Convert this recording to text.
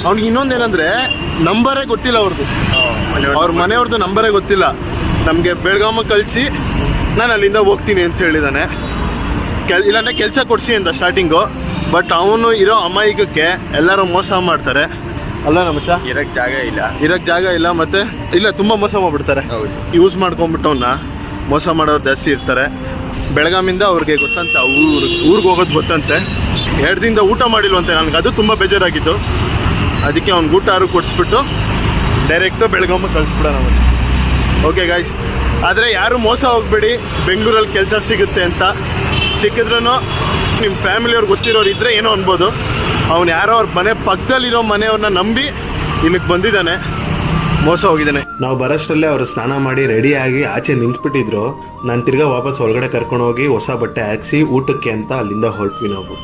ಅವ್ನಿಗೆ ಇನ್ನೊಂದೇನಂದ್ರೆ ನಂಬರೇ ಗೊತ್ತಿಲ್ಲ ಅವ್ರದ್ದು, ಅವ್ರ ಮನೆಯವ್ರದ್ದು ನಂಬರೇ ಗೊತ್ತಿಲ್ಲ. ನಮಗೆ ಬೆಳಗಾಮ ಕಳಿಸಿ ನಾನು ಅಲ್ಲಿಂದ ಹೋಗ್ತೀನಿ ಅಂತ ಹೇಳಿದ್ದಾನೆ. ಇಲ್ಲಾಂದರೆ ಕೆಲಸ ಕೊಡಿಸಿ ಅಂತ ಸ್ಟಾರ್ಟಿಂಗು. ಬಟ್ ಅವನು ಇರೋ ಅಮಾಯಕಕ್ಕೆ ಎಲ್ಲರೂ ಮೋಸ ಮಾಡ್ತಾರೆ ಅಲ್ಲ ನಮ್ಮಚ್ಚ. ಇರಕ್ಕೆ ಜಾಗ ಇಲ್ಲ ಮತ್ತೆ ಇಲ್ಲ, ತುಂಬ ಮೋಸ ಮಾಡಿಬಿಡ್ತಾರೆ. ಯೂಸ್ ಮಾಡ್ಕೊಂಡ್ಬಿಟ್ಟವನ್ನ ಮೋಸ ಮಾಡೋರು ಜಾಸ್ತಿ ಇರ್ತಾರೆ. ಬೆಳಗಾಮಿಂದ ಅವ್ರಿಗೆ ಗೊತ್ತಂತೆ ಊರಿಗೆ ಹೋಗೋದು ಗೊತ್ತಂತೆ. 2 ದಿನದ ಊಟ ಮಾಡಿಲ್ವಂತೆ. ನನಗೆ ಅದು ತುಂಬ ಬೇಜಾರಾಗಿತ್ತು. ಅದಕ್ಕೆ ಅವ್ನಿಗೆ ಊಟ ಆರು ಕೊಡಿಸ್ಬಿಟ್ಟು ಡೈರೆಕ್ಟು ಬೆಳಗಾಮಿಗೆ ಕಳಿಸ್ಬಿಡೋಣ ಮತ್ತೆ. ಓಕೆ ಗಾಯ್ಸ್, ಆದರೆ ಯಾರು ಮೋಸ ಹೋಗಬೇಡಿ. ಬೆಂಗಳೂರಲ್ಲಿ ಕೆಲಸ ಸಿಗುತ್ತೆ ಅಂತ ಸಿಕ್ಕಿದ್ರೂ ನಿಮ್ಮ ಫ್ಯಾಮಿಲಿಯವ್ರಿಗೆ ಗೊತ್ತಿರೋರು ಇದ್ದರೆ ಏನೋ ಅನ್ಬೋದು. ಅವ್ನು ಯಾರೋ ಅವ್ರ ಮನೆ ಪಕ್ಕದಲ್ಲಿರೋ ಮನೆಯವ್ರನ್ನ ನಂಬಿ ಇಲ್ಲಿಗೆ ಬಂದಿದ್ದಾನೆ, ಮೋಸ ಹೋಗಿದ್ದಾನೆ. ನಾವು ಬರೋಷ್ಟರಲ್ಲೇ ಅವರು ಸ್ನಾನ ಮಾಡಿ ರೆಡಿಯಾಗಿ ಆಚೆ ನಿಂತ್ಬಿಟ್ಟಿದ್ರು. ನಾನು ತಿರ್ಗಾ ವಾಪಸ್ ಒಳಗಡೆ ಕರ್ಕೊಂಡು ಹೋಗಿ ಹೊಸ ಬಟ್ಟೆ ಹಾಕಿಸಿ ಊಟಕ್ಕೆ ಅಂತ ಅಲ್ಲಿಂದ ಹೊರಟ್ವಿ ನಾವು.